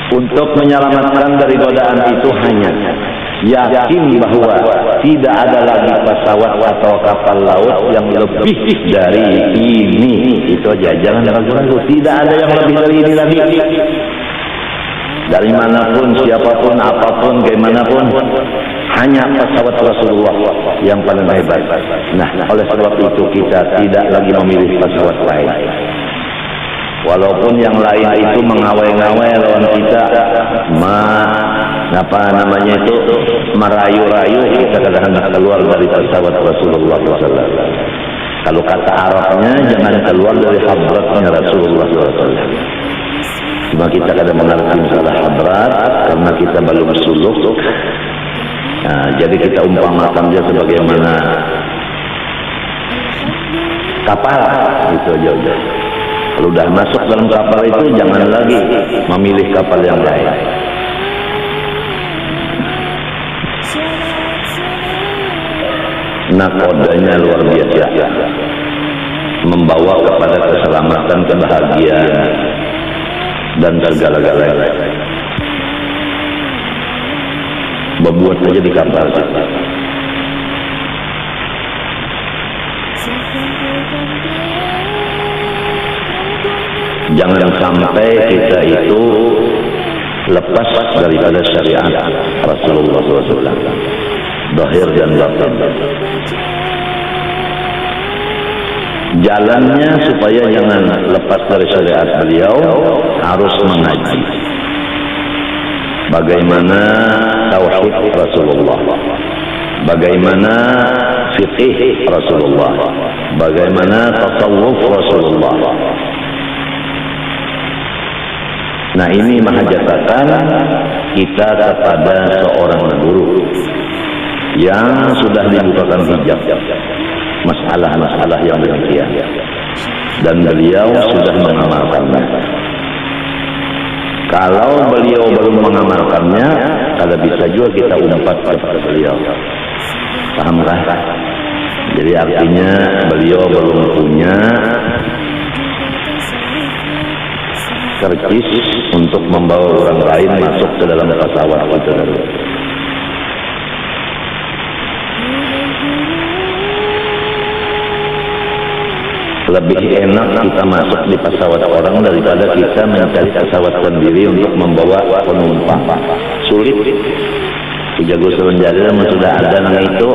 Untuk menyelamatkan dari godaan itu hanya yakin bahwa tidak ada lagi pesawat atau kapal laut yang lebih dari ini. Itu aja, jangan ragu-ragu. Tidak ada yang lebih dari ini lagi. Dari manapun, siapapun, apapun, bagaimanapun, hanya pesawat Rasulullah yang paling hebat. Nah, oleh sebab itu kita tidak lagi memilih pesawat lain. Walaupun yang lain itu mengawai-ngawai lawan kita, merayu-rayu, kita kadang-kadang keluar dari pesawat Rasulullah SAW. Kalau kata Arabnya, jangan keluar dari habratnya Rasulullah SAW. Cuma kita kadang mengerti masalah habrat karena kita belum suluk. Nah, jadi kita umpamakan dia sebagaimana kapal, gitu aja. Kalau udah masuk dalam kapal itu jangan lagi memilih kapal yang lain. Nakodanya luar biasa, membawa kepada keselamatan, kebahagiaan, dan segala-galanya. Berbuat saja di kapal. Jangan sampai kita itu lepas daripada syariat Rasulullah SAW, zahir dan batin. Jalannya supaya jangan lepas dari syariat beliau, harus mengaji bagaimana tauhid Rasulullah, bagaimana fiqih Rasulullah, bagaimana tasawuf Rasulullah. Nah, ini menghajatkan kita kepada seorang guru yang sudah dibukakan hijab masalah-masalah yang demikian, dan beliau sudah mengamalkannya. Kalau beliau belum mengamalkannya, kalau bisa juga kita umpat kepada beliau. Pahamkah? Jadi artinya beliau belum punya kercis untuk membawa orang lain masuk ke dalam pesawat itu. Lebih enak kita masuk di pesawat orang daripada kita mencari pesawat sendiri untuk membawa penumpang. Sulit. Jago serenjada sudah ada nang itu,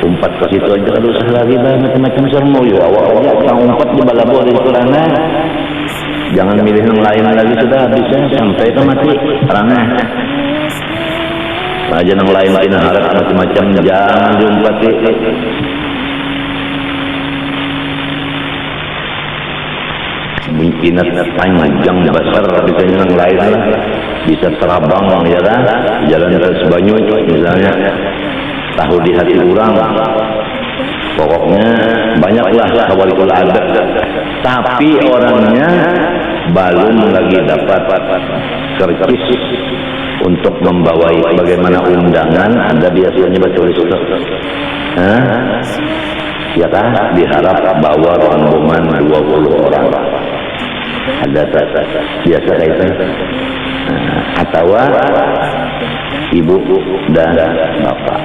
umpat ke situ aja, aduh usah lagi macam-macam sermu yo, awalnya kita umpat di balabo di sana. Jangan milih yang lain lagi, sudah bisa sampai itu mati ranah. Aja yang lain harap macam-macam, jangan diumpati. Pinat panjang besar, bisa yang lain lah, bisa terabang ya kan, jalan ke Sebanyuy misalnya, tahu di hati orang. Pokoknya banyaklah kawalikul adat, tapi orangnya belum lagi dapat kercis untuk membawai. Bagaimana undangan ada biasanya bertulis, ya kan, diharap bawa rombongan 20 orang, ada biasa itu, atau ibu dan bapak,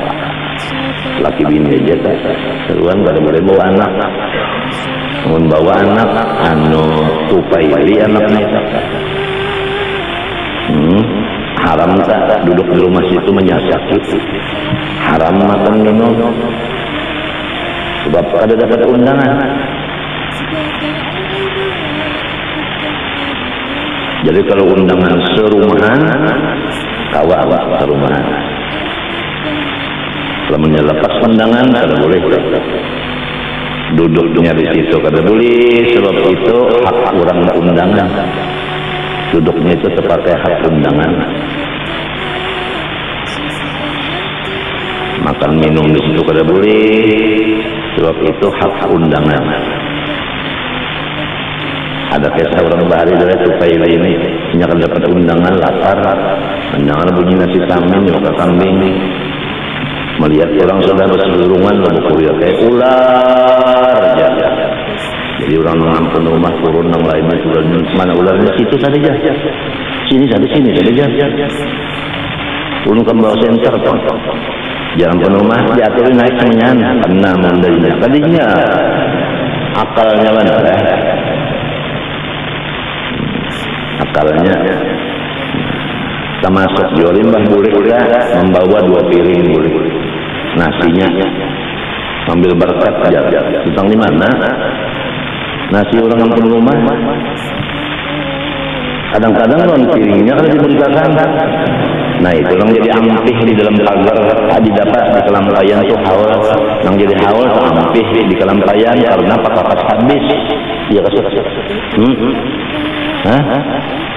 laki bini aja tak, seruan gak boleh bawa anak. Membawa anak tupai beli anaknya, haram tak duduk di rumah situ menyasaki, haram makan minum, sebab ada dapat undangan. Jadi kalau undangan serumahan, kawa serumahan. Kalau menyelepas undangan, kada boleh. Duduknya di situ kada boleh, sebab itu hak orang undangan. Duduknya itu seperti hak undangan. Makan minum di situ kada boleh, sebab itu hak undangan. Ada kisah orang bahari dari tupai ini, akan dapat undangan, lapar, undangan bunyi nasi samin, makan kambing. Melihat orang sudah berselurungan, lalu kuliah kayak ular aja. Jadi orang mengampun rumah turun yang lainnya, mana ularnya situ saja. Sini saja. Ulun kan bawa senter toh. Jangan penumah diaturin naik semuanya. Karena mandainya tadinya akalnya mana ya? Akalnya termasuk Limbah boleh membawa 2 piring boleh. Nasinya ambil berkat aja. Tentang di mana? Nasi orang kampung rumah. Kadang-kadang non piringnya kan diberikan. Nah itu yang jadi ampih di dalam pagar, didapat di kelampayan tuh haul. Yang jadi haul tuh ampih di kelampayan karena pakas habis. Dia kasih.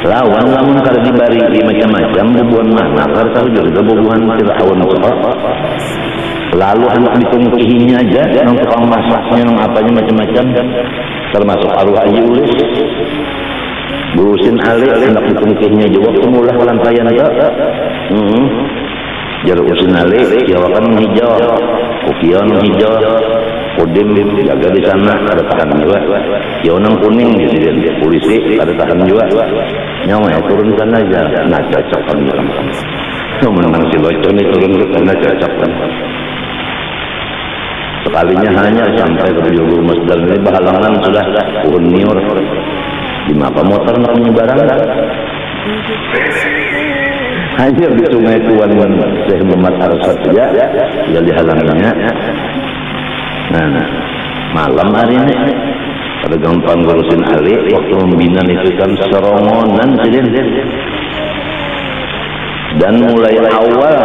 Lawan kalau dibari macam-macam bubuhan mana? Kalau juga bubuhan Fir'aun lalu anak ditungkihinya aja, nang tukang masaknya, nang apanya macam-macam, termasuk arwah Haji Ulis. Berusin alik, hendak ditungkihinya juga kemulah kelampayan tak. Jalur usin alik, jawakan hijau, kukion hijau, kodim jaga di sana, ada tahan juga. Jawanan kuning, jadi polisi ada tahan juga. Nyawa ya turun sana aja, nah cocok kan dalam kamu. Menang si bocor ini turun ke sana cocok kan. Sekalinya hanya sampai ke Juru Masdar ini bahalangan sudah urniur. Di mapa motor nak menyebarang hanya di sungai Tuan Syekh Muhammad Arsad saja jadi halangnya. Nah, malam hari ini pada gampang ngurusin Ali waktu membina itu kan serongonan dan mulai awal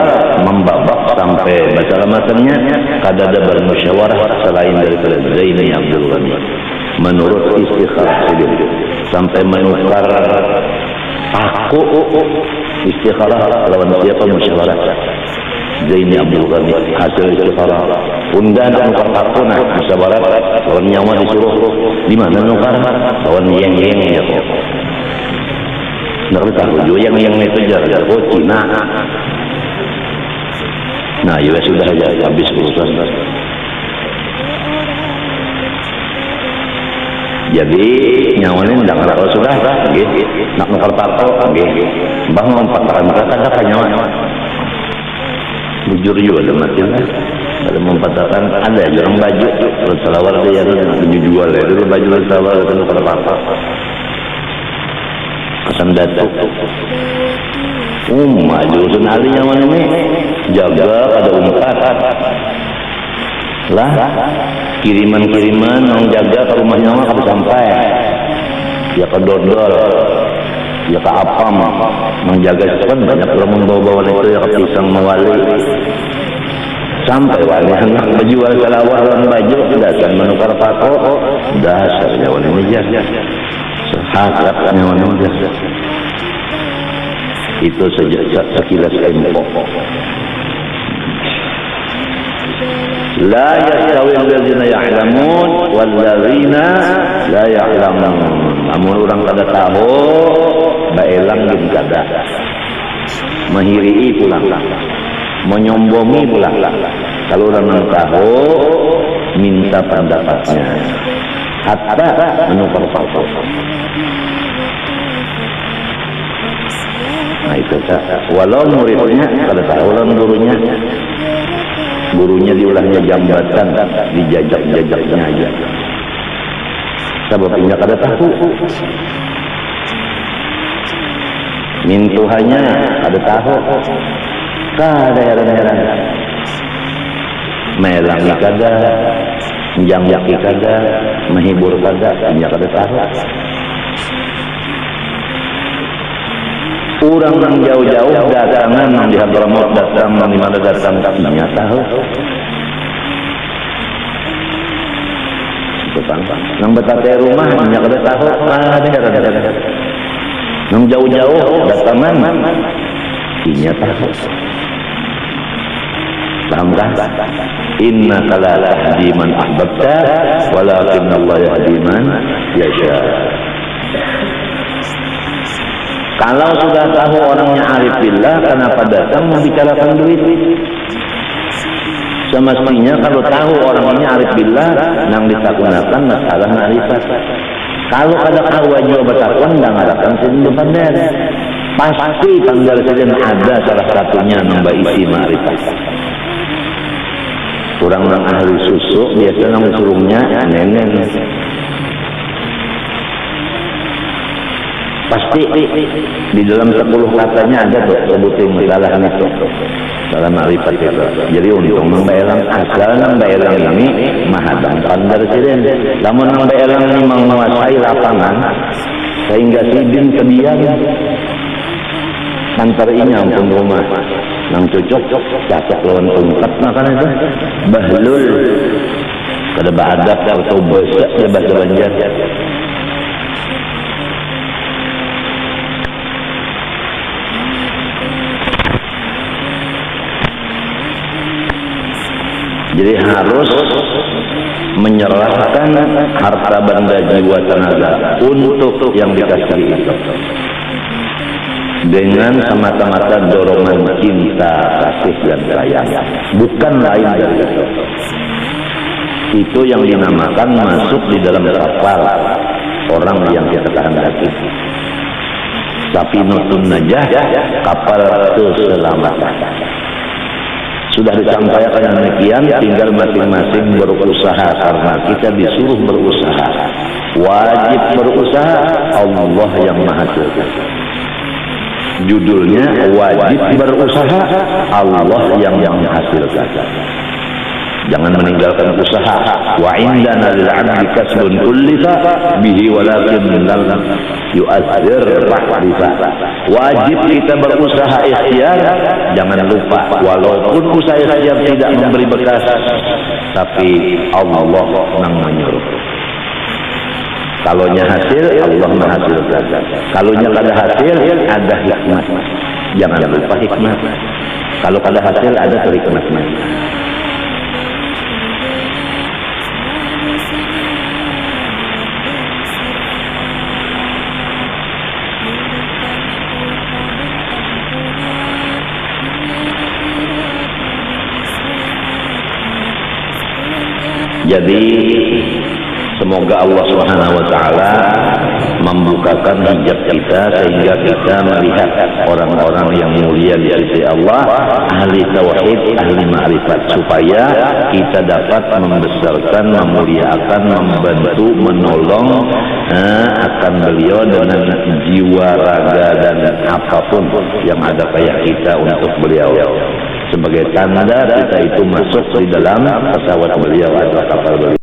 membabak sampai baca ramasannya kada ada bermusyawarah selain daripada Zaini Abdul Ghani menurut istikharah sendiri sampai menukar aku istikharah lawan siapa musyawarah Zaini Abdul Ghani hasil istikharah undan nukar aku nah musyawarah lawan nyawa disuruh di mana nukar lawan yang ya kok nggak tahu juga yang itu jarak Cina. Nah ya sudah aja habis urusan. Jadi nyawanin jangan kalau sudah gitu. Nak nukar tato gitu. Bang mempatahkan mereka ada nyawa. Bujur juga ada mati lah. Kalau mempatahkan ada orang baju. Kalau salawar dia ada jual ya. Dulu baju salawar itu nukar tato. Kesan datuk jurusan Ali nyaman ini jaga pada umpat lah kiriman-kiriman yang jaga ke rumah nyawa kalau sampai ya ke dodol ya ke apam menjaga kan banyak orang membawa-bawa itu ya ke pisang mewali sampai wali anak berjual salawar dan baju dasar menukar pako dasar nyawa ini jaga haknya manusia itu sekilas info. La yastawi alladzina ya'lamun walladzina la ya'lamun. Namun orang kada tahu baelang gin kada. Mahiri pulang, menyombongi pulang. Kalau orang tahu minta pendapatnya. Hatta menukar faktor. Nah itu walau muridnya kada tahu lah gurunya diulahnya jambatan dijajak-jajaknya aja sebabnya kada tahu mintuhannya kada tahu kada heran-heran melangi kada menjangjaki kada menghibur kada hanya kada tahu. Orang yang jauh-jauh datangan yang di Hadramaut datang yang di mana datang kakinya tahu. Yang betate rumah hanya kada tahu ada heran-heran. Yang jauh-jauh datangan inya tahu. Pahamkah? Inna la tahdi man ahbabta walakin Allah yahdi man yasha. Kalau sudah tahu orangnya arif billah, kenapa datang membicarakan duit? Semestinya kalau tahu orangnya arif billah, nang ditakunakan masalah ma'rifat. Kalau ada tahu juga bertakwan, nggak ngadakan sini pandai. Pasti tanggal sejen ada salah satunya nambah isi ma'rifat. Orang ahli susu biasa nang surungnya nenen. Pasti di dalam 10 katanya ada tuh sebutin masalah itu dalam ma'rifat itu. Jadi untuk membayang asal membayang ini mahadam tanggal sejen. Namun membayang ini menguasai lapangan sehingga sidin terdiam. Antarinya untuk rumah yang cocok cacak lawan tungkat makan itu bahlul kada beradab atau besak ya bahasa Banjar. Jadi harus menyerahkan harta benda jiwa tenaga untuk yang dikasihi itu dengan semata-mata dorongan cinta, kasih dan sayang, bukan lain dari itu. Itu yang dinamakan masuk di dalam kapal orang yang kita kehendaki. Safinatun najah, kapal keselamatan. Sudah disampaikan demikian, tinggal masing-masing berusaha karena kita disuruh berusaha. Wajib berusaha, Allah yang Maha Kuasa. Judulnya wajib berusaha, Allah yang menghasilkan. Jangan meninggalkan usaha. Wa indana lil 'abdi kasbun kullifa bihi walakin lam yu'athir tahrifa. Wajib kita berusaha ikhtiar, jangan lupa walaupun usaha ikhtiar tidak memberi bekas, tapi Allah yang menyuruh. Kalaunya hasil, Allah menghasilkan. Kalaunya kada hasil, ada hikmah. Jangan lupa hikmah. Kalau kada hasil, ada hikmahnya. Jadi semoga Allah Subhanahu wa taala membukakan hijab kita sehingga kita melihat orang-orang yang mulia di sisi Allah, ahli tauhid, ahli ma'rifat, supaya kita dapat membesarkan, memuliakan, membantu, menolong akan beliau dengan jiwa, raga dan apapun yang ada kayak kita untuk beliau. Sebagai tanda kita itu masuk di dalam pesawat beliau atau kapal beliau.